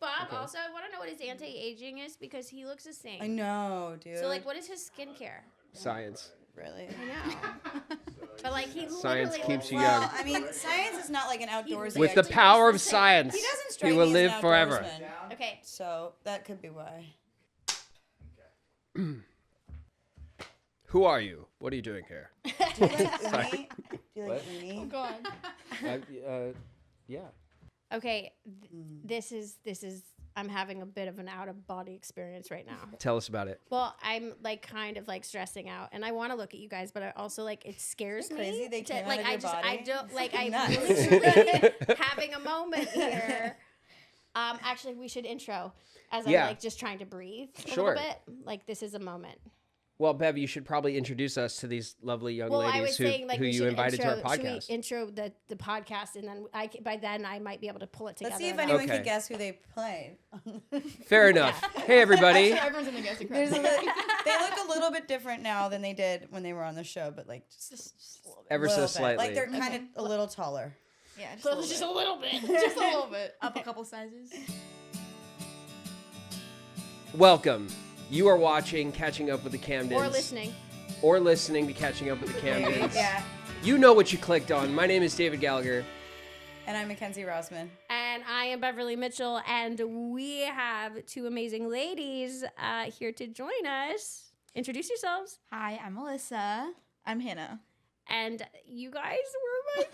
Bob, also, I want to know what his anti-aging is because he looks the same. I know, dude. So, like, what is his skincare? Science. Really? I know. But, like, he Science literally keeps you looks- young. Well, I mean, science is not like an outdoorsy. With the Exactly. power of He doesn't science, He doesn't strike he will me as live an forever. outdoorsman. Okay. So that could be why. Who are you? What are you doing here? Do you like uni? Do you like What? uni? God. Yeah. Okay. This is. I'm having a bit of an out of body experience right now. Tell us about it. Well, I'm like kind of like stressing out, and I want to look at you guys, but I also like it scares me. Crazy they to, came like out of I your just I body? don't like I'm Nuts. literally having a moment here. Actually, we should intro as Yeah. I'm like just trying to breathe a Sure. little bit. Like this is a moment. Well, Bev, you should probably introduce us to these lovely young Well, I ladies was saying like who we you should invited to our intro, should we podcast. intro the podcast, and then by then I might be able to pull it together. Let's see if enough. anyone Okay. can guess who they played. Fair enough. Hey, everybody. Actually, everyone's in the guessing crowd. They look a little bit different now than they did when they were on the show, but like just a little bit. Ever so Little bit. slightly. Like they're kind of a little taller. Yeah, just, So it's just a little bit. just a little bit. Up a couple sizes. Welcome. You are watching Catching Up with the Camdens. Or listening. To Catching Up with the Camdens. Yeah. You know what you clicked on. My name is David Gallagher. And I'm Mackenzie Rossman. And I am Beverly Mitchell, and we have two amazing ladies here to join us. Introduce yourselves. Hi, I'm Alyssa. I'm Hannah. And you guys were my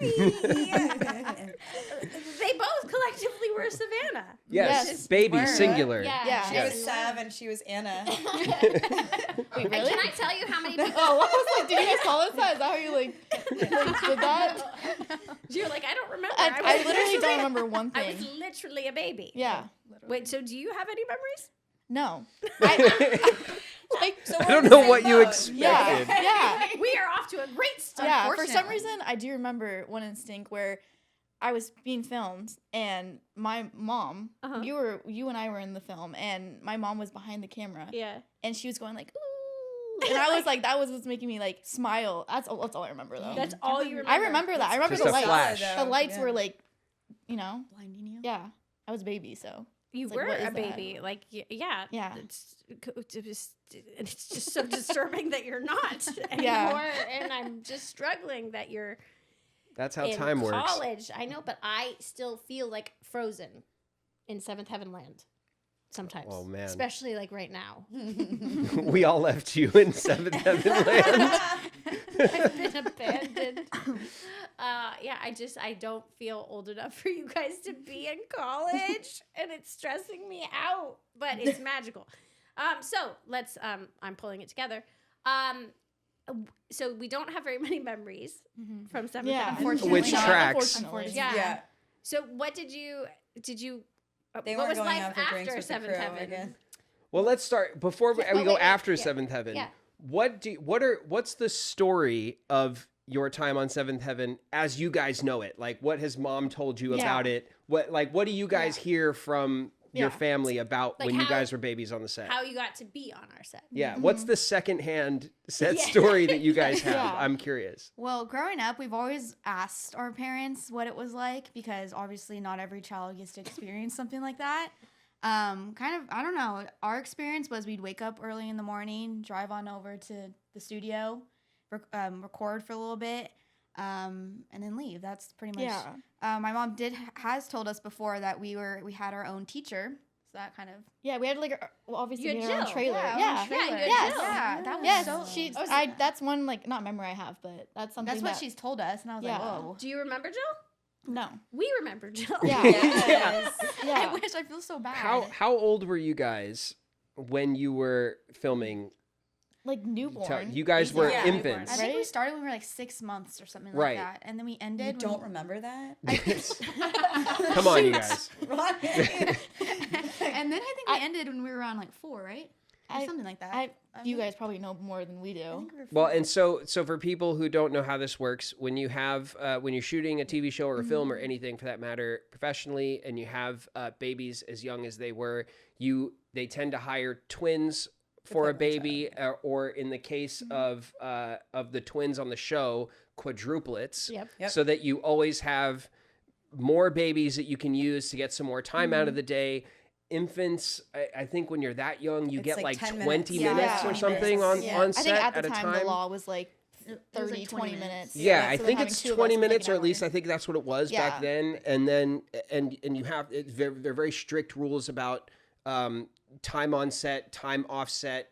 baby. They both collectively were Savannah. Yes, Yes, baby, word. singular. Yeah. She Yes. was Sav and she was Anna. Wait, And really? can I tell you how many people? Oh, I was like, did you guys call us that? Is that how you like did that? You're like, I don't remember. I literally don't remember one I thing. was literally a baby. Yeah. Wait, so do you have any memories? No. Like, So I we're in don't the know same what you boat. expected. yeah. We are off to a great start. Yeah, for some reason, I do remember one instinct where I was being filmed and my mom, Uh-huh. you and I were in the film, and my mom was behind the camera, Yeah. and she was going like, ooh, and I was like, that was what's making me like smile. That's all I remember though. That's all you remember. I remember that. I remember Just the a lights. flash. The lights Yeah. were like, you know, Blinding you? yeah. I was a baby, so You It's like, were what a is that? baby. Like, yeah. Yeah. It's just so disturbing that you're not anymore. Yeah. And I'm just struggling that you're That's how in time works. college. I know, but I still feel like frozen in Seventh Heaven Land sometimes. Oh, man. Especially like right now. We all left you in Seventh Heaven Land. I've been abandoned. Yeah, I don't feel old enough for you guys to be in college, and it's stressing me out, but it's magical. So let's, I'm pulling it togetger. So we don't have very many memories from Seventh yeah. Heaven. Unfortunately Which not, tracks? unfortunately. Yeah. Yeah. So what did you, They what weren't was going life out for drinks after with the Seventh crew, I Heaven? guess. Well, let's start before we Well, go wait, after yeah. Seventh Heaven. Yeah. What's the story of your time on Seventh Heaven as you guys know it? Like, what has mom told you Yeah. about it? What do you guys hear from your Yeah. family about Like when you how- guys were babies on the set? How you got to be on our set. Yeah. What's the secondhand set Yeah. story that you guys have? Yeah. I'm curious. Well, growing up, we've always asked our parents what it was like because obviously not every child gets to experience something like that. Kind of, I don't know. Our experience was we'd wake up early in the morning, drive on over to the studio, record for a little bit, and then leave. That's pretty much. Yeah. My mom has told us before that we had our own teacher, so that kind of. Yeah, we had like obviously You we had had our own Jill. trailer. Yeah, Yeah. Yeah, you had Yes. Jill. Yeah, that was Yes, so. she's. Oh, That's one like not memory I have, but that's something. That's what that- she's told us, and I was Yeah. like, whoa. Do you remember Jill? No. We remember Jill. Yeah. Yes. Yeah. I wish. I feel so bad. How old were you guys when you were filming? Like newborn. You guys were Yeah. infants. I think we Right? started when we were like 6 months or something Right. like that, and then we You ended. don't remember that? Come on, you guys. And then I think we ended when we were around like 4, right? Or something like that. You guys probably know more than we I do. think we were Well, 4. and so for people who don't know how this works, when you have when you're shooting a TV show or a film or anything for that matter professionally, and you have babies as young as they were, they tend to hire twins for a baby, or in the case of the twins on the show, quadruplets, Yep. Yep. so that you always have more babies that you can use to get some more time out of the day. Infants, I think when you're that young, you It's get like like 10 20 minutes. minutes Yeah. or something on I set think at the a time, time. the law was like It was 30, like 20 20 minutes. Yeah, I so think then it's having 2 of us 20 was, like, minutes, an or at least hour. I think that's what it was back then. And then, and you have, they're very strict rules about time on set, time off set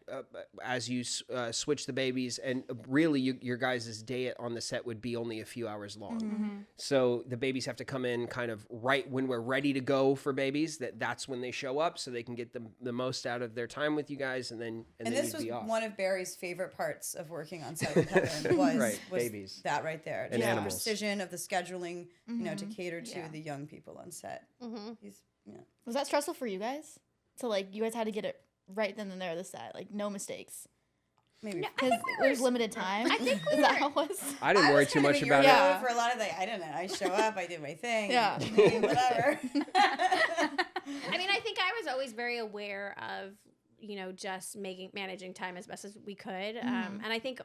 as you switch the babies. And really, your guys' day on the set would be only a few hours long. So the babies have to come in kind of right when we're ready to go for babies. That's when they show up, so they can get the most out of their time with you guys, and then this was you'd be off. one of Barry's favorite parts of working on set with Heaven was, Right, was babies. that right there. And Just animals. The precision of the scheduling, you know, to cater to the young people on set. He's, Was that stressful for you guys? So like you guys had to get it right then and there, the set, like no mistakes. maybe. No, Because there's limited time. I think Is that how it was? I didn't worry too much about it. Yeah. For a lot of I don't know. I show up, I do my thing. Yeah. Whatever. I mean, I think I was always very aware of, just managing time as best as we could. And I think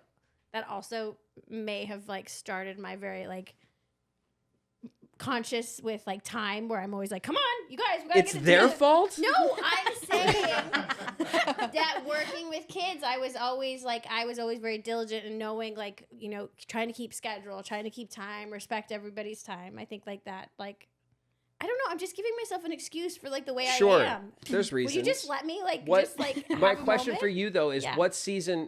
that also may have like started my very like conscious with like time, where I'm always like, come on, you guys, we gotta It's get it their together. fault? No, I'm saying that working with kids, I was always very diligent in knowing, like, trying to keep schedule, trying to keep time, respect everybody's time. I think like that, like, I don't know. I'm just giving myself an excuse for like the way Sure. I am. There's reasons. Would you just let me like What- just like have My a question moment? for you though is Yeah. what season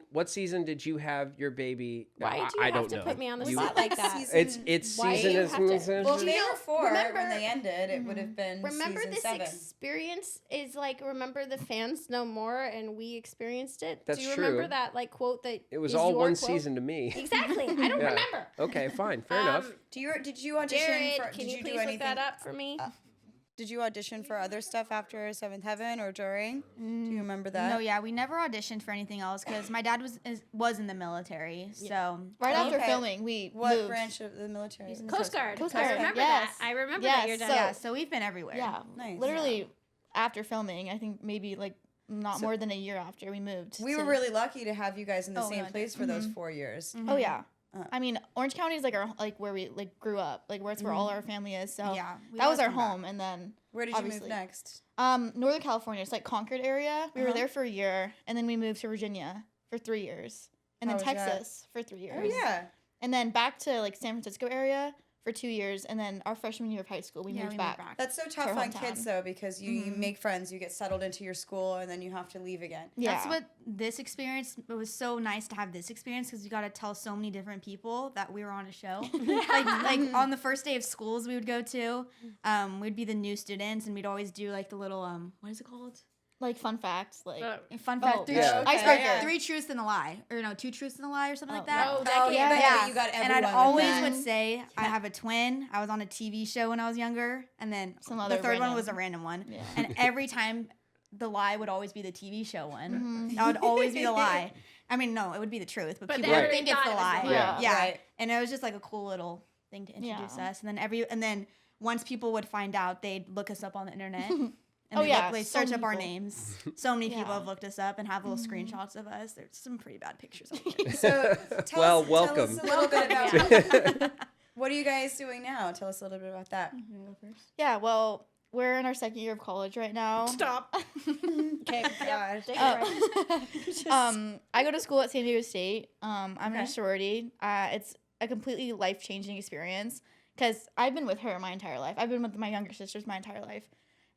did you have your baby? Why do you I have don't to know. put me on the You- spot like that? It's Why season you is have to- Well, if You they know, were 4 remember- when they ended, it would have been Remember season this 7. experience is like, remember the fans know more and we experienced it. That's Do you remember true. that like quote that It was is all your one quote? season to me. Exactly. I don't Yeah. remember. Okay, fine, fair enough. Did you audition Jared, for? can Did you you please do look anything? that up for me? Did you audition for other stuff after Seventh Heaven or during? Do you remember that? No, yeah, we never auditioned for anything else because my dad was in the military. So Right after Okay. filming, we What moved. branch of the military? He's in the Coast Guard. Coast I Guard, remember yes. that. I remember Yes, that you're done. so- yeah, so we've been everywhere. Yeah, Nice. literally after filming, I think maybe like not more than a year after we moved. We were to- really lucky to have you guys in the Oh, same no, place for those 4 years. Oh yeah. Uh. I mean, Orange County is like our where we like grew up, like where it's where all our family is. So Yeah, we that was our always come back. home, and then Where did you Obviously. move next? Northern California, it's like Concord area. We were Uh-huh. there for a year, and then we moved to Virginia for 3 years, and How then was that? Texas for 3 years. Oh yeah. And then back to like San Francisco area for 2 years, and then our freshman year of high school, we Yeah, moved we back. moved back. That's so tough our on hometown. kids though, because you make friends, you get settled into your school, and then you have to leave again. Yeah. That's what this experience. It was so nice to have this experience because you got to tell so many different people that we were on a show. like on the first day of schools we would go to, we'd be the new students and we'd always do like the little what is it called? Like fun facts, like Fun fact: Oh, three, yeah. Okay, icebreaker. yeah. 3 truths and a lie, or no, 2 truths and a lie, or something like Oh, that. no, that Oh can't yeah, be. yeah. You got And everyone. I'd always with that. would say I have a twin. I was on a TV show when I was younger, and then Some the other third one random- was a random one. Yeah. And every time, the lie would always be the TV show one. Mhm. That would always be the lie. I mean, no, it would be the truth, but But people then would they think it's thought the it was lie. the lie. Yeah. Yeah. Right. And it was just like a cool little thing to introduce Yeah. us. And then once people would find out, they'd look us up on the internet. And Oh, they'd yeah, they so search many up our people. names. So many people Yeah. have looked us up and have little screenshots of us. There's some pretty bad pictures on there. So tell Well, us, welcome. Tell us a little bit about what are you guys doing now? Tell us a little bit about that. Yeah, well, we're in our second year of college right now. Stop. Okay, gosh. I go to school at San Diego State. I'm in Okay. a sorority. It's a completely life-changing experience because I've been with her my entire life. I've been with my younger sisters my entire life.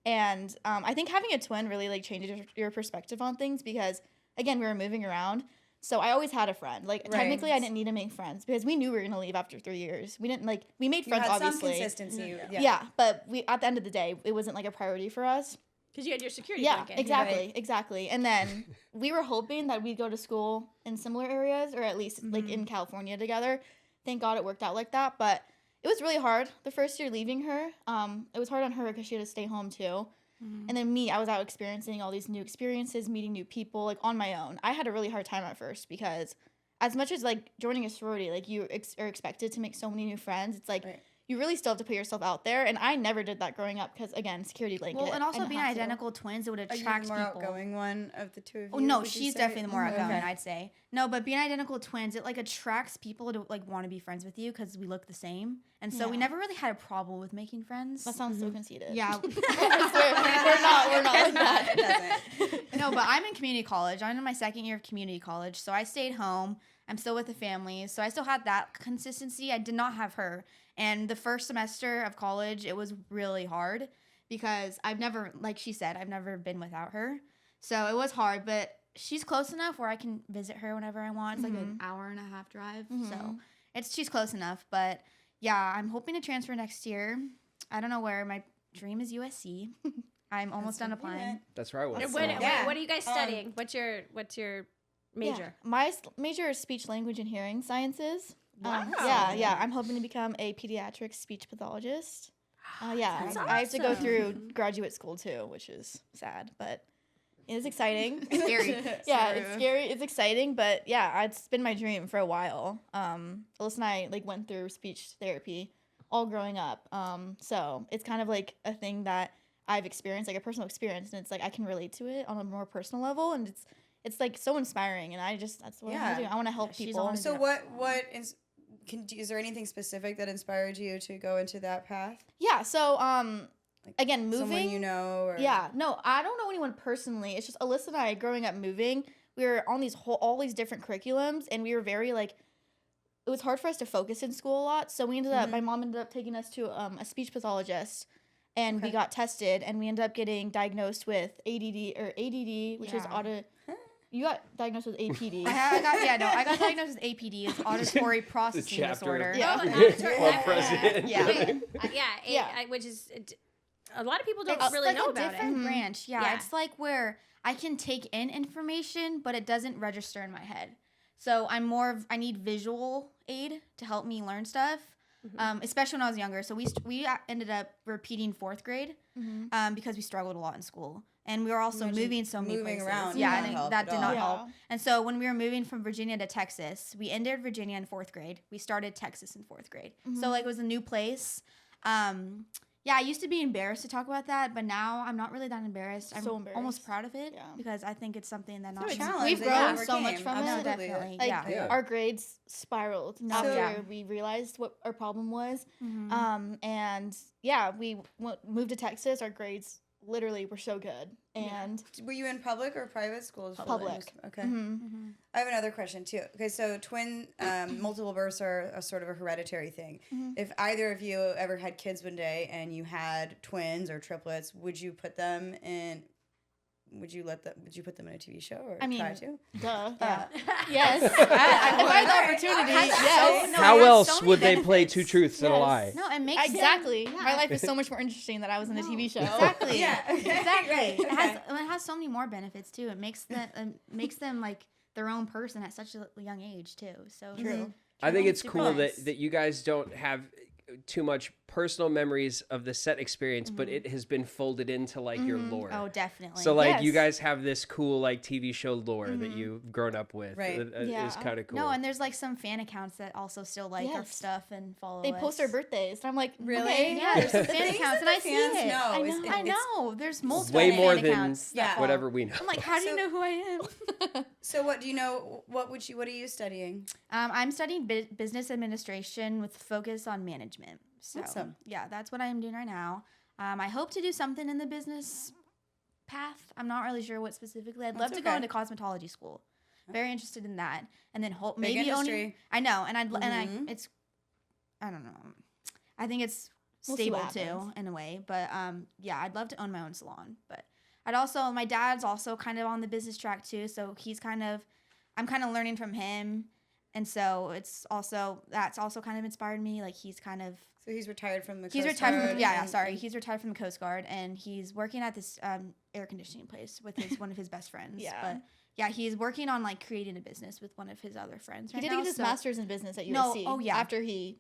And I think having a twin really like changes your perspective on things because, again, we were moving around. So I always had a friend. Like, Right. technically, I didn't need to make friends because we knew we were going to leave after 3 years. We didn't, like, we made You friends, had some obviously. consistency. Yeah, but we at the end of the day, it wasn't, like, a priority for us. Because you had your security Yeah, blanket. exactly, exactly. And then we were hoping that we'd go to school in similar areas or at least, like, in California together. Thank God it worked out like that. But it was really hard the first year leaving her. It was hard on her because she had to stay home, too. And then me, I was out experiencing all these new experiences, meeting new people, like, on my own. I had a really hard time at first because as much as, like, joining a sorority, like, you are expected to make so many new friends. It's like Right. you really still have to put yourself out there. And I never did that growing up because, again, security blanket. Well, and I also didn't being have to. identical twins, it would Are you attract the more people. outgoing one of the two of you? Oh no, would you she's say? definitely the more outgoing, Okay. I'd say. No, but being identical twins, it like attracts people to like want to be friends with you because we look the same, and so we Yeah. never really had a problem with making friends. That sounds so conceited. Yeah. we're not like that. It doesn't. No, but I'm in community college. I'm in my second year of community college, so I stayed home. I'm still with the family, so I still had that consistency. I did not have her. And the first semester of college, it was really hard because I've never, like she said, I've never been without her. So it was hard, but she's close enough where I can visit her whenever I want. It's like an hour and a half drive. So she's close enough. But yeah, I'm hoping to transfer next year. I don't know where. My dream is USC. I'm almost done applying. That's where I was. What are you guys studying? What's your major? Yeah. My major is speech, language, and hearing sciences. Wow. Yeah. I'm hoping to become a pediatric speech pathologist. That's I have to go awesome. through graduate school too, which is sad, but it is exciting. Scary. Yeah, it's scary. It's exciting, but yeah, it's been my dream for a while. Alyssa and I like went through speech therapy all growing up. So it's kind of like a thing that I've experienced, like a personal experience, and it's like I can relate to it on a more personal level, and it's like so inspiring, and that's what I want to do. I want to help she's people. on So is there anything specific that inspired you to go into that path? Yeah. So Like again, moving. Someone you know? Or? Yeah, no, I don't know anyone personally. It's just Alyssa and I growing up moving. We were on all these different curriculums, and we were very like. It was hard for us to focus in school a lot, so we ended up. My mom ended up taking us to a speech pathologist, and we got tested, and we ended up getting diagnosed with ADD, which is auto. You got diagnosed with APD. I got diagnosed with APD. It's auditory processing chapter. disorder. Yeah. Club president. Which is a lot of people don't It's really like know a about different it. branch. Yeah, Yeah. it's like where I can take in information, but it doesn't register in my head. So I need visual aid to help me learn stuff, especially when I was younger. So we ended up repeating 4th grade because we struggled a lot in school. And we were also moving so many places. Around. Yeah, did and not that did not help. help. And so when we were moving from Virginia to Texas, we ended Virginia in 4th grade. We started Texas in 4th grade. So like it was a new place. I used to be embarrassed to talk about that, but now I'm not really that embarrassed. I'm So embarrassed. almost proud of it Yeah. because I think it's something that It's a not challenge We've that you grown so overcame. much from it. Absolutely. definitely. Like Yeah. our grades spiraled after yeah. we realized what our problem was. Mhm. And yeah, we moved to Texas. Our grades literally were so good. And Were you in public or private schools? Public. Okay. Mhm. I have another question too. Okay, so twin multiple births are a sort of a hereditary thing. If either of you ever had kids one day and you had twins or triplets, would you put them in? Would you put them in a TV show or I mean, try to? duh. Yeah. Yes. If I had the opportunity, yes. No, How it has else so many would they play benefits. two truths and a Yes. lie? No, it makes Exactly. them- My life is so much more interesting that I was in a TV show. Exactly. Yeah. Okay. Exactly. Right. It has so many more benefits too. It makes them like their own person at such a young age too. So True. I think it's super cool nice. that you guys don't have too much personal memories of the set experience, but it has been folded into like your lore. Oh, definitely. So like you Yes. guys have this cool like TV show lore that you've grown up with. Right. Yeah. Is kind of cool. No, and there's like some fan accounts that also still like our Yes. stuff and follow They us. post their birthdays. And I'm like, Really? okay. Yeah, there's some The fan things accounts, that and I the see fans it. know I is- know. I it's- know. There's multiple way fan more than accounts. that Yeah. follow. whatever we know. I'm like, how do you So- know who I am? So what do you know? What are you studying? I'm studying business administration with focus on management. So Awesome. yeah, that's what I am doing right now. I hope to do something in the business path. I'm not really sure what specifically. I'd love That's to go okay. into cosmetology school. Very interested in that, and then Big maybe owning. industry. I know, and Mhm. it's. I don't know. I think it's We'll see stable what too happens. in a way, but yeah, I'd love to own my own salon. But I'd also my dad's also kind of on the business track too, so I'm kind of learning from him. And so that's also kind of inspired me. Like he's kind of So he's retired from the. he's Coast retired from Guard and- he's retired from the Coast Guard, and he's working at this air conditioning place with one of his best friends. Yeah. But yeah, he's working on like creating a business with one of his other friends. He Right did now, get his so- master's in business at No, USC. oh, yeah. After he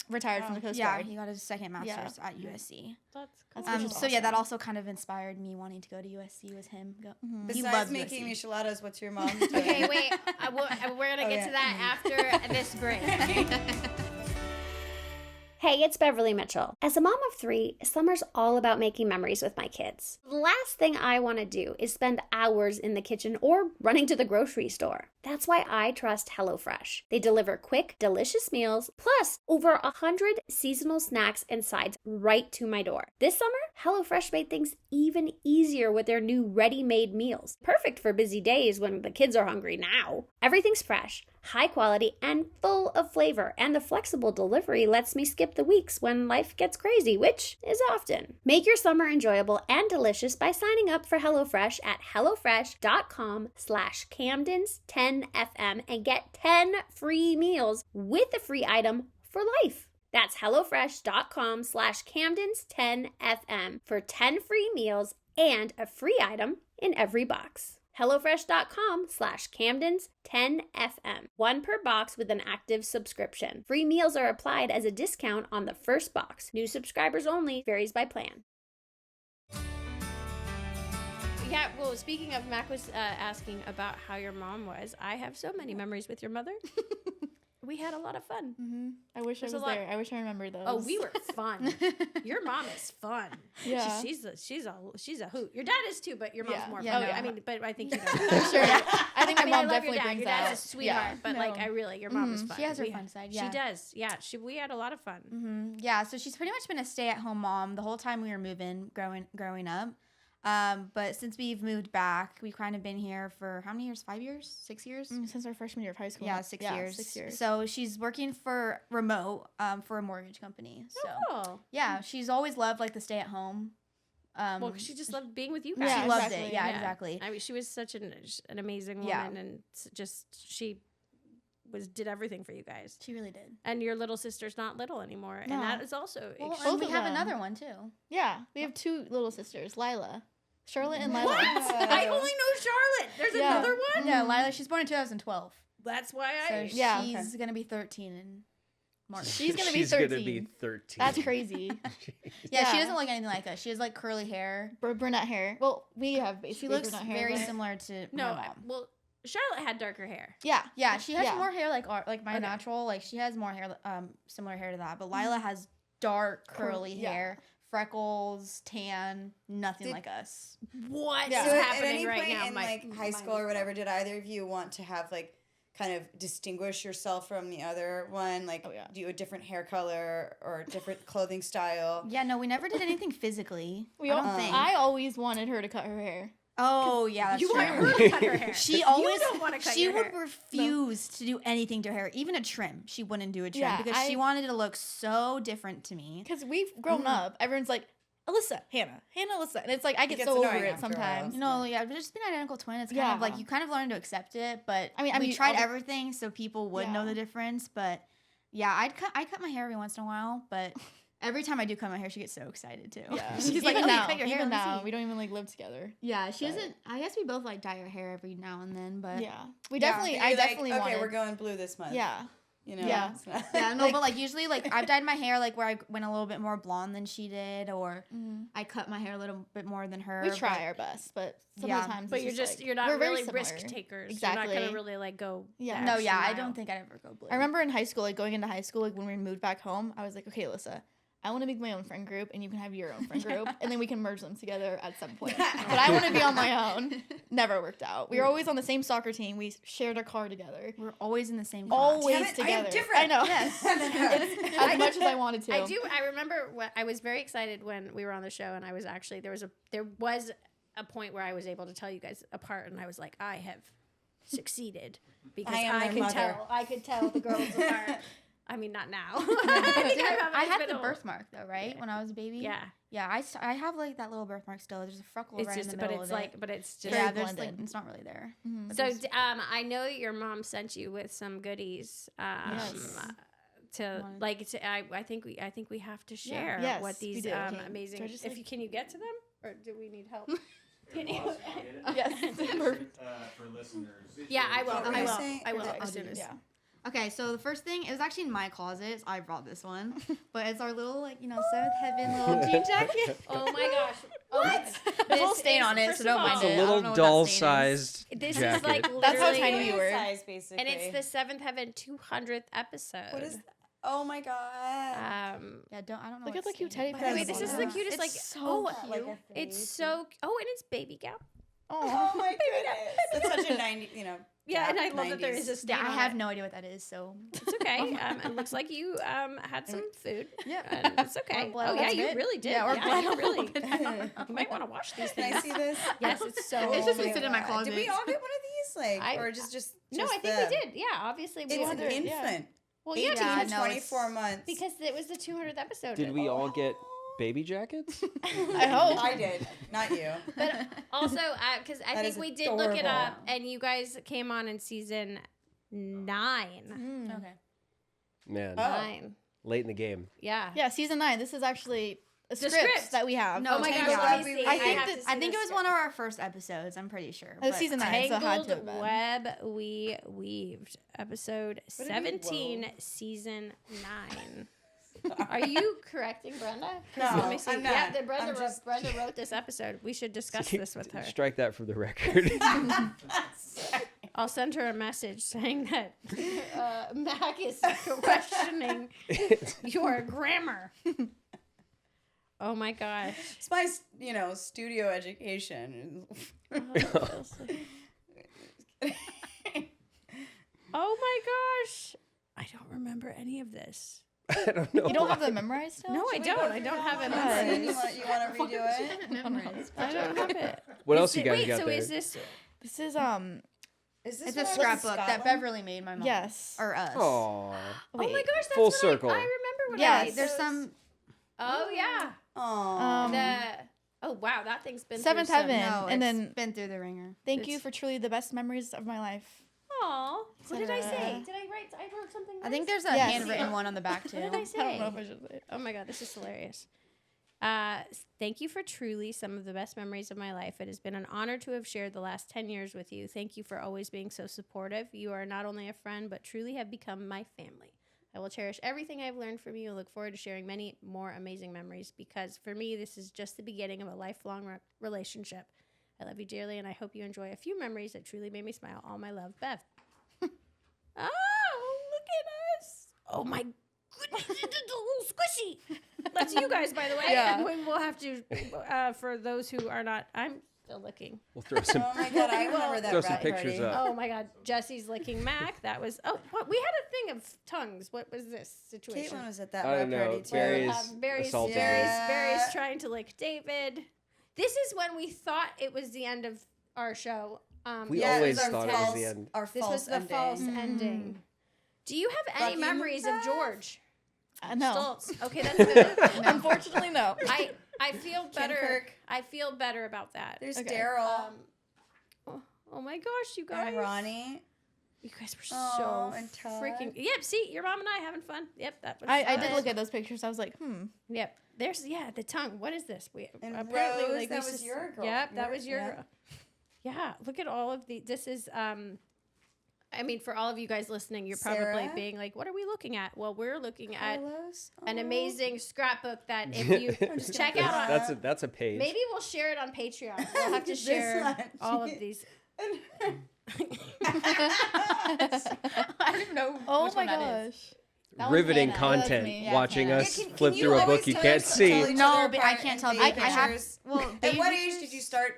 retired from the Coast Yeah, Guard. he got his second master's at USC. That's That's cool. which is So yeah, that awesome. also kind of inspired me wanting to go to USC with him. He Besides loves making USC. micheladas, what's your mom doing? Okay, wait. We're gonna Oh, get yeah. to that after this break. Hey, it's Beverly Mitchell. As a mom of 3, summer's all about making memories with my kids. The last thing I want to do is spend hours in the kitchen or running to the grocery store. That's why I trust HelloFresh. They deliver quick, delicious meals, plus over 100 seasonal snacks and sides right to my door. This summer, HelloFresh made things even easier with their new ready-made meals. Perfect for busy days when the kids are hungry now. Everything's fresh, high quality, and full of flavor, and the flexible delivery lets me skip the weeks when life gets crazy, which is often. Make your summer enjoyable and delicious by signing up for HelloFresh at hellofresh.com/Camdens10FM and get 10 free meals with a free item for life. That's hellofresh.com/Camdens10FM for 10 free meals and a free item in every box. HelloFresh.com/Camdens10FM. 1 per box with an active subscription. Free meals are applied as a discount on the first box. New subscribers only. Varies by plan. Yeah, well, speaking of, Mac was asking about how your mom was. I have so many memories with your mother. We had a lot of fun. Mm-hmm. I wish I was there. I wish I remembered those. Oh, we were fun. Your mom is fun. Yeah. She's a hoot. Your dad is too, but your mom's more yeah, fun. no. I mean, but I think you know. For sure. I think my mom I love definitely your dad. brings Your that. dad's a sweetheart, but like your mom is fun. She has her fun side. Yeah. She does. Yeah. We had a lot of fun. Mm-hmm. Yeah. So she's pretty much been a stay-at-home mom the whole time we were growing up. But since we've moved back, we've kind of been here for how many years? 5 years? 6 years? Since our freshman year of high school. Yeah, 6 years. 6 years. So she's working for remote for a mortgage company. So Oh. yeah, she's always loved like the stay-at-home. Well, she just loved being with you guys. Yeah, she loved exactly. it. Yeah, exactly. I mean, she was such an amazing woman, Yeah. and she did everything for you guys. She really did. And your little sister's not little anymore, and No. that is also Well, Both and we of have them. another one too. Yeah, we have 2 little sisters, Lila. Charlotte and Lila. What? I only know Charlotte. There's Yeah. another one. Yeah, Lila. She's born in 2012. That's why So Yeah. she's gonna be 13 in March. She's gonna be She's 13. gonna be 13. That's crazy. Yeah, she Yeah. doesn't look anything like us. She has like curly hair. Brunette hair. Well, we have She basically looks brunette hair. very but- similar to No, my mom. well, Charlotte had darker hair. Yeah, she has Yeah. more hair like my Okay. natural. Like she has more hair, similar hair to that. But Lila has dark curly yeah. hair, freckles, tan, nothing Did- like us. What Yeah. is So at happening any right point now? in Mike? like high school or whatever, did either of you want to have like kind of distinguish yourself from the other one? Like, Oh, yeah. do you a different hair color or different clothing style? Yeah, no, we never did anything physically. We I all, don't think. I always wanted her to cut her hair. Oh yeah, that's You true. want her to cut her hair. She always don't wanna cut she your would hair. refuse to do anything to her hair, even a trim. She wouldn't do a trim Yeah, because she wanted it to look so different to me. Because we've grown up. Everyone's like, Alyssa, Hannah, Alyssa. And it's like, I get gets so over annoying it after a while. sometimes. No, yeah, but just being an identical twin, it's kind of Yeah. like you kind of learn to accept it. But I mean, we tried all the- everything so people would know Yeah. the difference. But yeah, I cut my hair every once in a while, but every time I do cut my hair, she gets so excited too. Yeah. She's like, even "Oh, you now, cut your hair, even let me now, see." we don't even like live together. Yeah, she But- doesn't. I guess we both like dye our hair every now and then, but Yeah. We Yeah, definitely, you're I like, definitely okay, wanted. we're going blue this month. Yeah. You know? Yeah. it's not- yeah, no, but like usually like I've dyed my hair like where I went a little bit more blonde than she did, or I cut my hair a little bit more than her. We try but- our best, but some Yeah. of the times But it's you're not we're very really risk similar. takers. Exactly. You're not gonna really like go. Yeah. the No, extra yeah, I mile. don't think I'd ever go blue. I remember in high school, like going into high school, like when we moved back home, I was like, okay, Alyssa, I want to make my own friend group, and you can have your own friend group, and then we can merge them together at some point. But I want to be on my own. Never worked out. We were always on the same soccer team. We shared a car together. We're always in the same class. Always Damn it, I together. am different. I know. Yes. As much as I wanted to. I do. I remember I was very excited when we were on the show, and I was actually there was a point where I was able to tell you guys apart, and I was like, I have succeeded because I am their mother. I could tell the girls apart. I mean, not now. I had the birthmark though, right? When I was a baby. Yeah, Yeah, I have like that little birthmark still. There's a freckle it's right just, in the but middle it's of like, it. but it's just. Yeah, very there's like blended. it's not really there. Mhm. But So there's- I know your mom sent you with some goodies. Yes. To Wanted- like to I think we have to share Yes, what we these do. Okay. amazing. So I just, like- Can you get to them, or do we need help? Can you? Yes. Perfect. For listeners. Yeah, I will. Okay. I will. Say- I will okay, as I'll soon do as. Yeah. Okay, so the first thing, it was actually in my closet. So I brought this one, but it's our little like seventh heaven little jean jacket. Oh my gosh! What? There's a little stain on it, so don't mind It's it. a I don't little know what that stain is. doll-sized This jacket. is like That's how literally- tiny we were. Size, basically. And it's the Seventh Heaven 200th episode. What is? Oh my god. Yeah, I don't know. Look what at the to cute say. teddy But bear. Wait, this is the it's cutest. Like, so oh, cute. it's so. Oh, and it's baby gown. Oh my goodness. That's such a 90, Yeah, and I love that there 90s. is a stain Yeah, I on have it. no idea what that is, so It's okay. It looks like you had some food. Yeah. And it's okay. Or blood Oh a yeah, little you bit. really did. Yeah, or blood you a really. little bit. You might want to wash these Can things. I see this? Yes, it's so. It's just Oh been sitting in my God. closet. Did we all get one of these? I- Or just No, I think them? we did. Yeah, obviously we It's all an did. infant. Well, 18 yeah, to because, no, 24 months. because it was the 200th episode. Did we all get baby jackets? I hope. I did, not you. But also, because I That think is we did look it up, adorable. and you guys came on in season 9. Okay. Man, Oh. 9. late in the game. Yeah. Yeah, season 9. This is actually a The script script. that we have. No, Oh my Tangled gosh, let Web. me see. I I, think have that- to see I think the it was script. one of our first episodes. I'm pretty sure. It was but- season 9, so it had to have Tangled been. Web We Weaved, episode What did we 17, wove? season 9. Are you correcting Brenda? 'Cause No, let me see. I'm Yeah, not. then Brenda, I'm just- Brenda wrote this episode. We should discuss this with her. Strike that from the record. I'll send her a message saying that Mac is questioning your grammar. Oh my gosh. It's my, studio education. Oh my gosh. I don't remember any of this. I don't know. You don't have why. them memorized still? No, I don't. I don't have it God. memorized. You want to redo it? Memorized. I don't have it. What Is else you it- guys wait, got so there? is this? This is Is this It's when a I was in scrapbook that Scotland? Beverly made my mom. yes. Or us. Aw. Oh my Wait. gosh, that's Full what circle. I remember when Yes. I made There's those. some. Oh yeah. Aw. Oh wow, that thing's been Seventh through some- Heaven. No, And it's then- been through the ringer. Thank you It's- for truly the best memories of my life. Aw, what did I say? Ta-da. Did I write? I wrote something. I think nice? there's a Yes. handwritten one on the back too. What did I say? I should say it. Oh my god, this is hilarious. Thank you for truly some of the best memories of my life. It has been an honor to have shared the last 10 years with you. Thank you for always being so supportive. You are not only a friend, but truly have become my family. I will cherish everything I've learned from you and look forward to sharing many more amazing memories because for me, this is just the beginning of a lifelong relationship. I love you dearly, and I hope you enjoy a few memories that truly made me smile. All my love, Bev. Oh, look at us. Oh my goodness, it's a little squishy. That's you guys, by the way. Yeah. And we'll have to, for those who are not, I'm still licking. We'll throw some. Oh my god, I remember that Throw some rat pictures party. up. Oh my God, Jesse's licking Mac. That was, what, we had a thing of tongues. What was this situation? Caitlin was at that I don't rat know. party too. Barry's Barry's assaulting Yeah. Barry's trying to lick David. This is when we thought it was the end of our show. We Yeah, always was our thought it was false- the end. Our This false was the ending. false ending. Do you have any Fucking memories of Beth. George No. Stoltz? Okay, that's good. Unfortunately, no. I feel better. Kinkirk. I feel better about that. There's Okay. Daryl Oh my gosh, you guys! and Ronnie. You guys were Oh, so and Todd. freaking. Yep. See, your mom and I having fun. Yep, that was. I did look at those pictures. I was like, Yep. There's the tongue. What is this? We And apparently Rose, like that we was just- your girl. Yep, that Your- was your yeah. girl. Yeah. Look at all of the. This is I mean, for all of you guys listening, you're probably Sarah? being like, "What are we looking at?" Well, we're looking at Carlos. an Oh. amazing scrapbook that if you check out on. That's a page. Maybe we'll share it on Patreon. We'll have to This share one. all of these. I don't even know. oh which my one that is. gosh. That one's Riveting Hannah. That's content. me. Yeah, Watching Hannah. us Yeah, can flip you through a always book you tell can't us- see. tell each No, other but I apart can't in tell. baby I have. pictures? Well, At baby what age pictures- did you start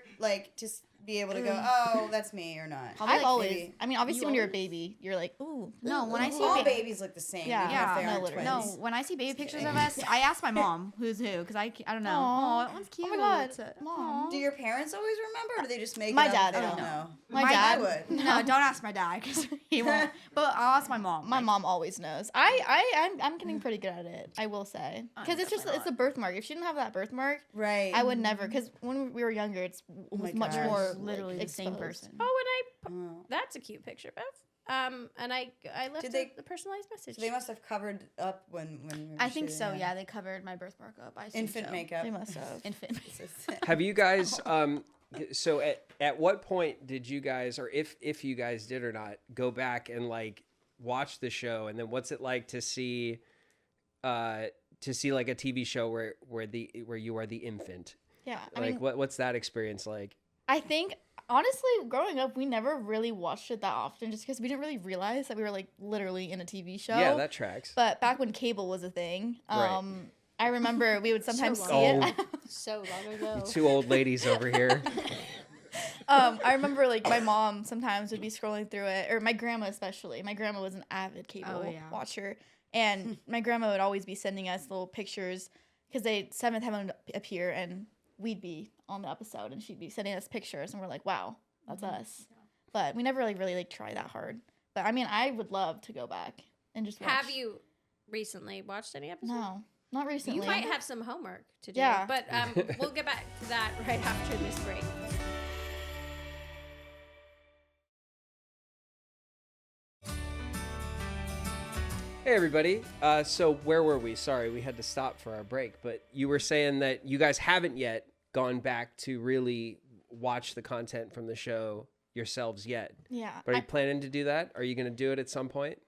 to be able to go? Oh, that's me or not? I'll be I've like, always. baby. I mean, obviously, You when you're a always? baby, you're like, ooh. No, when I see all ba- babies look the same. Yeah. even Yeah. if they No, aren't literally. No, twins. when I see baby pictures kidding. of us, I ask my mom who's who because I don't know. Aw. Oh, that one's cute. Oh my god, mom. Do your parents always remember, or do they just make My it up dad, if they I don't don't know? My My dad would. No, don't ask my dad because he won't. But I'll ask my mom. My mom always knows. I'm getting pretty good at it. I will say, I'm because it's just definitely it's a birthmark. If she didn't have that birthmark, Right. I would never. Because when we were younger, it was my much gosh. more literally like, the same exposed. person. Oh, Oh. that's a cute picture, Bev. And I left Did they- the personalized message. So they must have covered up when we were I think shooting so. it. Yeah, they covered my birthmark up. I assume Infant so. makeup. They must have. Infant. Have you guys so at what point did you guys, or if you guys did or not, go back and like watch the show, and then what's it like to see like a TV show where you are the infant? Yeah, I Like mean, what's that experience like? I think Honestly, growing up, we never really watched it that often just because we didn't really realize that we were, like, literally in a TV show. Yeah, that tracks. But back when cable was a thing, Right. I remember we would sometimes see long it. So long ago. Two old ladies over here. I remember, like, my mom sometimes would be scrolling through it, or my grandma especially. My grandma was an avid cable watcher, and my grandma would always be sending us little pictures because Seventh Heaven would appear, and we'd be on the episode, and she'd be sending us pictures, and we're like, wow, that's us. Yeah. But we never, like, really, like, try that hard. But, I mean, I would love to go back and just watch. Have you recently watched any episodes? No, not recently. You might have some homework to do. Yeah. But we'll get back to that right after this break. Hey, everybody. So where were we? Sorry, we had to stop for our break. But you were saying that you guys haven't yet gone back to really watch the content from the show yourselves yet. Yeah. But are you planning to do that? Are you going to do it at some point?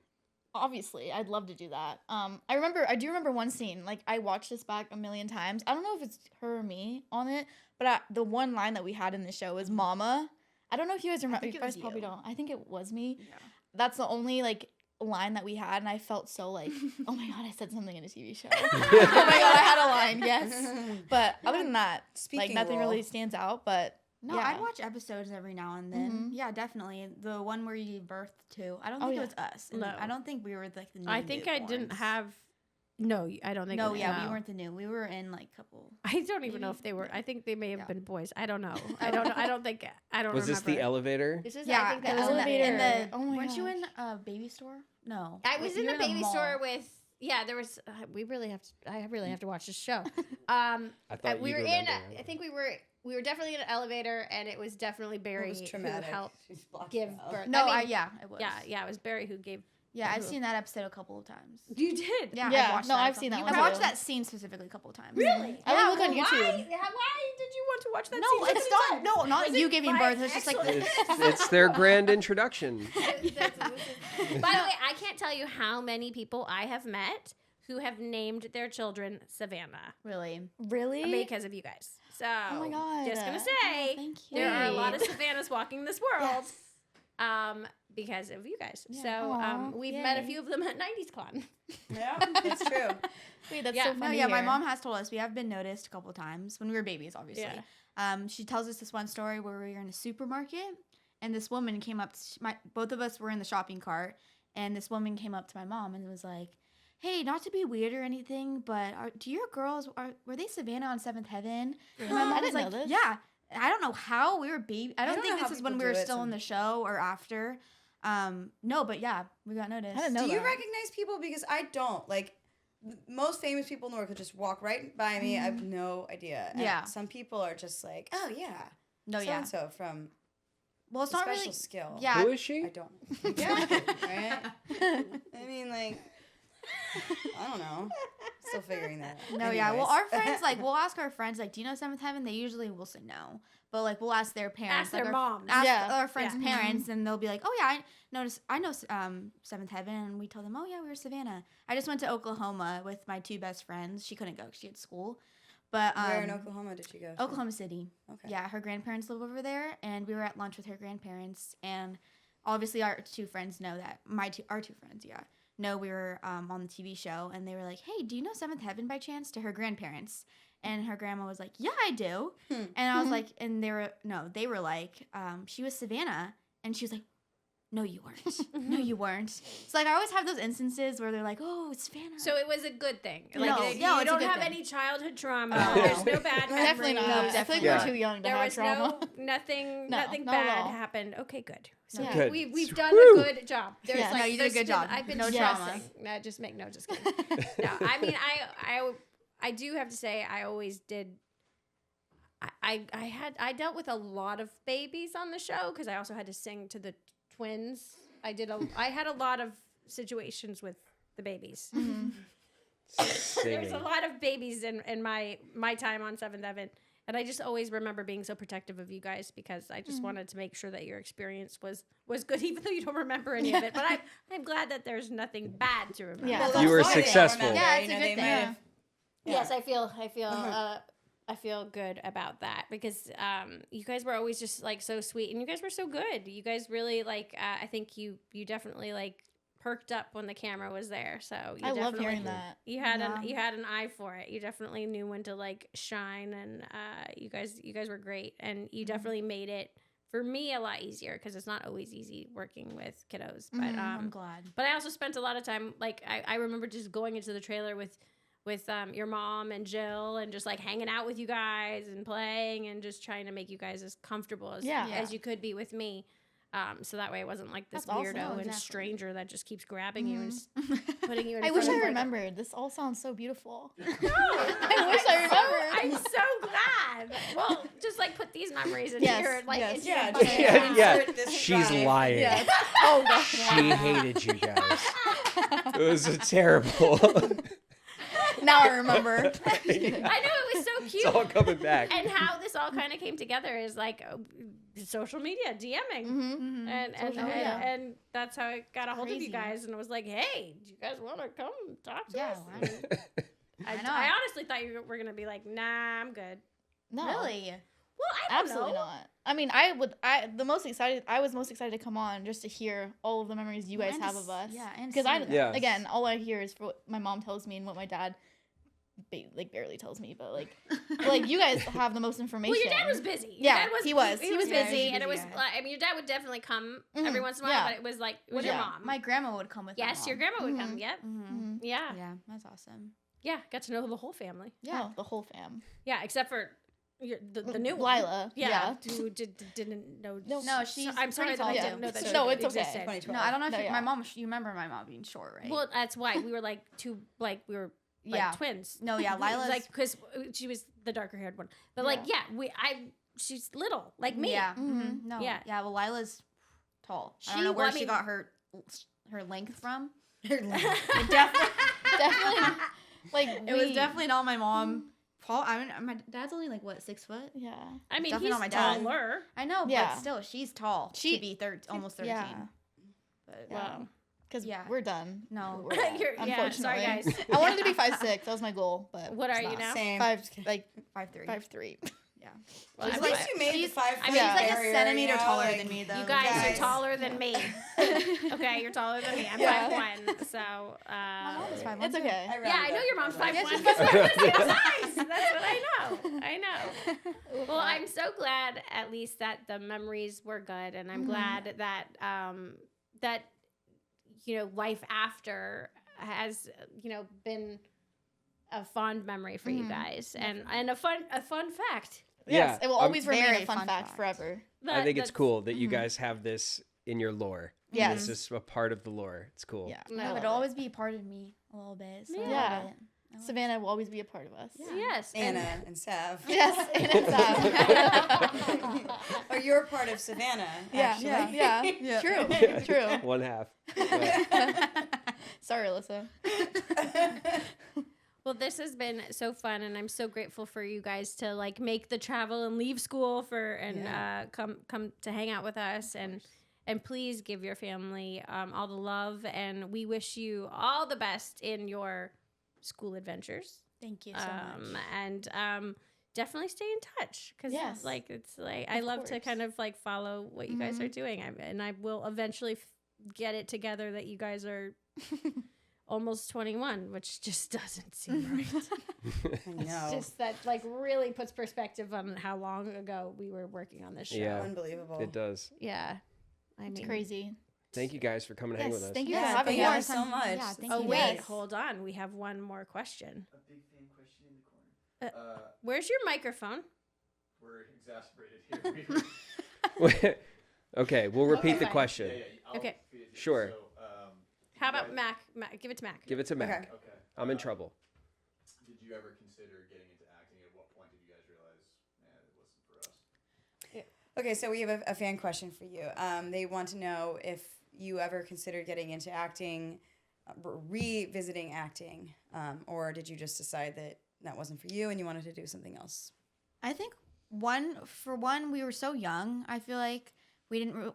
Obviously, I'd love to do that. I do remember one scene. Like, I watched this back a million times. I don't know if it's her or me on it, but the one line that we had in the show is "Mama." I don't know if you guys remember. You guys probably don't. I think it was me. Yeah. That's the only, like, line that we had, and I felt so like, oh my god, I said something in a TV show. Oh my god, I had a line. Yes. But other than that, like, nothing really stands out. But no, yeah. I'd watch episodes every now and then. Mm-hmm. Yeah, definitely. The one where you birthed to. I don't think it was us. No. I don't think we were like the new I think I didn't have. No, I don't think. No, yeah, we weren't the new. We were in like couple. I don't even know if they were. I think they may have been boys. I don't know. I don't know. I don't think. I don't. Was remember. this the elevator? This is. Yeah, I think the it was elevator. in the. Oh my weren't you in a baby store? No, I was in the baby store with. Yeah, there was. We really have to. I really have to watch this show. I thought we were in. I think we were definitely in an elevator, and it was definitely Barry who helped give birth. No, I mean, it was. Yeah, it was Barry who gave. Yeah, I've seen that episode a couple of times. You did? Yeah, I've seen that one. I watched that scene specifically a couple of times. Really? I would look on YouTube. Why did you want to watch that No, scene? it's not. No, not you giving birth. It's just like it's their grand introduction. By the way, I can't tell you how many people I have met who have named their children Savannah. Really? Because of you guys. So, oh my god, just gonna say, there are a lot of Savannahs walking this world. Yes. Because of you guys. Yeah. So we've met a few of them at 90s Con. Yeah, it's true. Wait, that's so funny. No, my mom has told us we have been noticed a couple times when we were babies, obviously. Yeah. She tells us this one story where we were in a supermarket and this woman came up. Both of us were in the shopping cart, and this woman came up to my mom and was like, "Hey, not to be weird or anything, but do your girls were they Savannah on Seventh Heaven?" And my mom was like, "Yeah." I don't know how we were baby. I don't think this is when we were still in the show or after. No, but yeah, we got noticed. I didn't know Do you recognize people? Because I don't. Like, most famous people in the world could just walk right by me. I have no idea. And some people are just like, oh yeah, so from. Well, it's not special really skill. Yeah, who is she? I don't. Yeah, right. I mean, like, I don't know. Still figuring that out. No, yeah. Well, our friends, like, we'll ask our friends, like, do you know Seventh Heaven? They usually will say no. But, like, we'll ask their parents. Ask their moms. Ask our friends' parents, and they'll be like, oh, yeah, I know Seventh Heaven. And we told them, oh, yeah, we were Savannah. I just went to Oklahoma with my two best friends. She couldn't go because she had school. But where in Oklahoma did you go? Oklahoma City. Okay. Yeah, her grandparents live over there, and we were at lunch with her grandparents. And obviously our two friends know that. Our two friends, know we were on the TV show, and they were like, hey, do you know Seventh Heaven by chance? To her grandparents. And her grandma was like, yeah, I do. And I was like, and they were like, she was Savannah. And she was like, no, you weren't. No, you weren't. So, like, I always have those instances where they're like, oh, it's Savannah. So it was a good thing. No, like, you don't have any childhood trauma. There's no bad Definitely not. memories. I feel like we're too young to have trauma. Nothing bad happened. Okay, good. So good. We've done a good job. There's no, you did a good job. I've been no stressing. No, just kidding. No, I mean, I do have to say, I always did. I dealt with a lot of babies on the show because I also had to sing to the twins. I had a lot of situations with the babies. Mm-hmm. There was a lot of babies in my time on Seventh Heaven, and I just always remember being so protective of you guys because I just wanted to make sure that your experience was good, even though you don't remember any of it. But I'm glad that there's nothing bad to remember. Yeah. You were successful. Yeah, it's a good thing. Yes, I feel I feel good about that because you guys were always just like so sweet and you guys were so good. You guys really like I think you definitely like perked up when the camera was there. So you I love definitely- hearing that. You had an eye for it. You definitely knew when to like shine and you guys were great and you definitely made it for me a lot easier because it's not always easy working with kiddos. But I'm glad. but I also spent a lot of time like I remember just going into the trailer with your mom and Jill and just like hanging out with you guys and playing and just trying to make you guys as comfortable as you could be with me. So that way it wasn't like this That's awesome. weirdo Oh, and exactly. stranger that just keeps grabbing you and just putting you in I front wish of I like, remembered. This all sounds so beautiful. No, I wish I remembered. I'm so glad. Well, just like put these memories in Yes, here. Like, yes. into Yeah, your just bucket. insert this She's drive. lying. Yeah. Oh gosh. She hated you guys. It was terrible. Now I remember. I know it was so It's cute. all coming back. And how this all kind of came together is like social media, DMing. Mm-hmm. And that's how I got a hold of you crazy. guys and it was like, hey, do you guys want to come talk to Yeah, us? why not? I know. I honestly thought you were gonna be like, nah, I'm good. No. Really? Well, I don't Absolutely know. not. I mean, I was most excited to come on just to hear all of the memories you guys And have to of us. yeah, and Because see I, that. Yeah. again, all I hear is what my mom tells me and what my dad, barely tells me. But like you guys have the most information. Well, your dad was busy. Your Yeah, dad he was. He was Yeah, busy, he was and it was. busy, yeah. Like, I mean, your dad would definitely come Mhm, every once in a while, yeah. but it was like it was your Yeah. mom. My grandma would come with my yes, mom. your grandma would come. Mhm. Yep. Mm-hmm. Yeah. Yeah, that's awesome. Yeah. Got to know the whole family. Yeah. Oh, the whole fam. Yeah, except for the new one. Lila. Yeah. Who didn't know. No, she's I'm sorry pretty that I tall, didn't too. know that. No, she it's okay. existed. 2012. No, I don't know if No, you, yeah. my mom. You remember my mom being short, right? Well, that's why we were like two. Like we were like yeah. twins. No, yeah, Lila's like because she was the darker haired one. But like she's little like me. Yeah. Mhm. No. Yeah. Yeah. Well, Lila's tall. I don't She- know where well, I she mean- got her length from. Definitely. Like It was definitely not my mom. Paul, I mean, my dad's only like what 6 foot. Yeah. I mean, Definitely he's not my dad. taller. I know, Yeah. but still, she's tall. She- to be almost 13. Yeah. But Wow. Because Yeah. we're done. No. We're out, You're- yeah, sorry, unfortunately. guys. I wanted to be 5'6". That was my goal, but What it's are you not. now? Same. 5'3". 5'3". Yeah. Well, At I'm least glad- you made the 5 I mean, She's Yeah. like barrier, a centimeter you know, taller like- than me, though. You guys Guys. are taller than me. Okay, you're taller than me. I'm Yeah. 5'1". So My mom is 5'1". It's okay. I rounded yeah, I know up. your mom's 5'1". Yeah, she's That's what I know. I know. Well, I'm so glad at least that the memories were good, and I'm glad that that life after has been a fond memory for you guys, and a fun fact. Yes, Yeah, it will I'm- always remain Very a fun fun fact fact. forever. I think it's That's- cool that you guys have this in your lore. Yes. This is a part of the lore. It's cool. Yeah. No, Yeah, I but love it'll it. always be a part of me a little bit. So I Yeah. love it. I love Savannah will always be a part of us. Yes, Anna and Sav. Yes, and it's Or you're part of Savannah, yeah, actually. yeah. True, true. One half. Yeah. Sorry, Alyssa. Well, this has been so fun, and I'm so grateful for you guys to like make the travel and leave school come to hang out with us, and please give your family all the love, and we wish you all the best in your school adventures. Thank you so much. And definitely stay in touch because Yes. it's like I love to course. kind of like follow what you guys are doing, and I will eventually get it together that you guys are almost 21, which just doesn't seem right. I know. It's just that like really puts perspective on how long ago we were working on this show. Yeah. Unbelievable. It does. Yeah. I mean, It's crazy. Thank you guys for coming to hang with us. Thank you Yeah, for having thank you us. so much. Yeah, thank Oh you. wait, Yes. hold on. We have one more question. A big fan question in the corner. Where's your microphone? We're exasperated here. Okay, we'll repeat the fine. question. I'll Okay. feed it to you. Sure. So, How about Mac? Give it to Mac. Give it to Mac. Okay. Okay. I'm in trouble. Did you ever consider getting into acting? At what point did you guys realize, it wasn't for us? Okay, so we have a fan question for you. They want to know if you ever considered getting into acting, revisiting acting, or did you just decide that wasn't for you and you wanted to do something else? I think we were so young. I feel like we didn't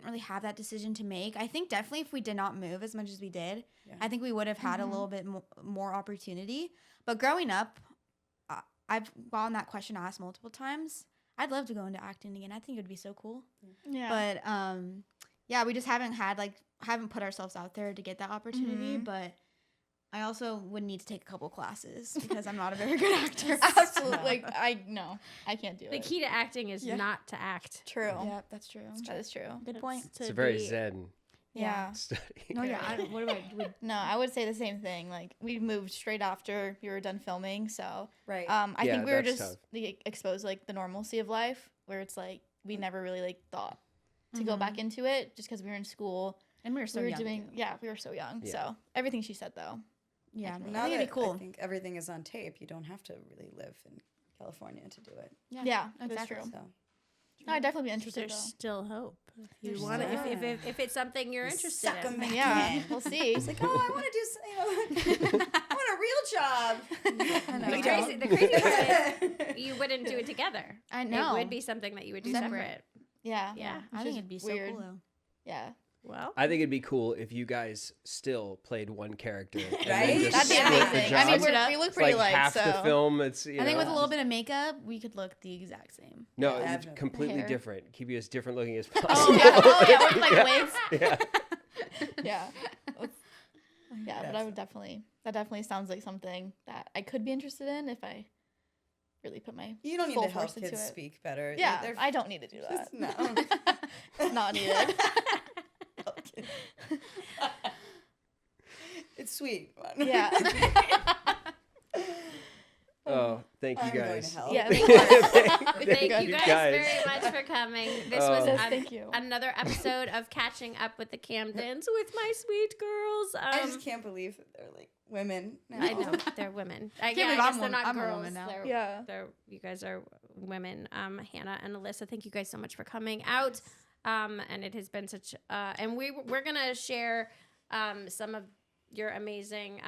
really have that decision to make. I think definitely if we did not move as much as we did, Yeah. I think we would have had a little bit more opportunity. But growing up, I've gotten that question asked multiple times. I'd love to go into acting again. I think it would be so cool. Yeah. But yeah, we just haven't put ourselves out there to get that opportunity. But I also would need to take a couple classes because I'm not a very good actor. Absolutely. Like, I can't do The it. key to acting is not to act. True. Yeah, that's true. That is true. Good point. It's a very zen Yeah. study. No, yeah. What about No, I would say the same thing. Like, we moved straight after we were done filming, so Right. I Yeah, think we were that's just tough. like, exposed like the normalcy of life, where it's like we never really like thought to go back into it, just because we were in school. And we were so we were young. doing, too. we were so young. Yeah. So everything she said though. Yeah, I Now think it'd that be cool. I think everything is on tape, you don't have to really live in California to do it. Yeah, that's exactly. true. So No, I'd definitely be interested There's though. still hope. If you There's want to, still if it's something you're interested suck 'em in. back Yeah, in. we'll see. It's like, oh, I want to do, I want a real job. I know. The We crazy part is you wouldn't do it together. I know. It would be something that you would do Separate. separate. Yeah, Yeah. I Which think is it'd be so weird. cool though. yeah. Well, I think it'd be cool if you guys still played one character. And Right? then just That'd be split the amazing. I mean, jobs. we look It's pretty like half so. the film. It's I think with a know, little bit of makeup, we could look the exact same. no, Yeah, it's definitely. completely Hair. different. Keep you as different looking as Oh possible. yeah, with like wigs. Yeah. Yeah. Yeah, but I would definitely. That definitely sounds like something that I could be interested in if I really put my You don't need full to help force into kids it. speak better. Yeah, They're I don't need to do that. no. It's not needed. It's sweet. Yeah. Oh, thank you I'm going guys. to help. Yeah. thank you guys very much for coming. This was Oh. Thank you. another episode of Catching Up with the Camdens with my sweet girls. I just can't believe that they're like women. Now. I know they're women. I believe guess I'm they're not I'm a girls. woman now. They're, Yeah. you guys are women. Hannah and Alyssa, thank you guys so much for coming out. And it has been such. And we're gonna share some of your amazing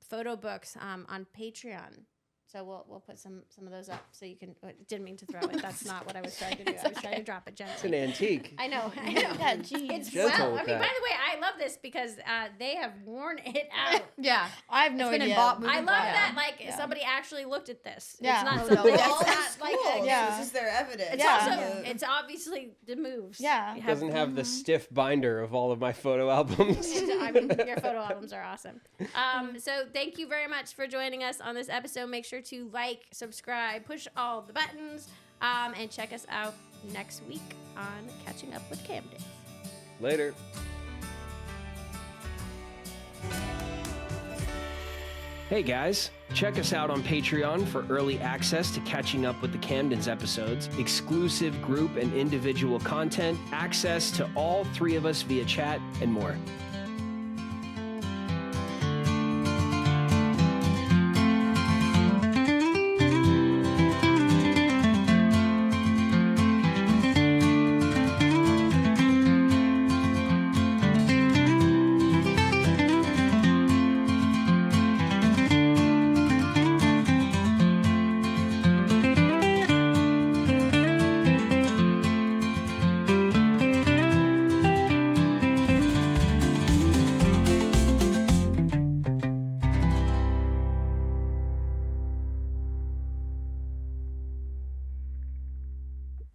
photo books on Patreon. So we'll put some of those up so you can. Didn't mean to throw it. That's not what I was trying to do. I was trying to drop it It's an gently. antique. I know. Yeah, geez. It's Gentle well. with I mean, that. by the way, I love this because they have worn it out. Yeah. I have no It's been idea. in bought I moving love forward. that like Yeah. somebody actually looked at this. Yeah. It's not Oh, something no. that's All in not like school. Yeah. This is their evidence. it's Yeah. also it's obviously the moves. Yeah. You It have- doesn't have the stiff binder of all of my photo albums. I mean, your photo albums are awesome. So thank you very much for joining us on this episode. Make sure to like, subscribe, push all the buttons, and check us out next week on Catching Up with Camden. Later. Hey guys, check us out on Patreon for early access to Catching Up with the Camdens episodes, exclusive group and individual content, access to all three of us via chat, and more.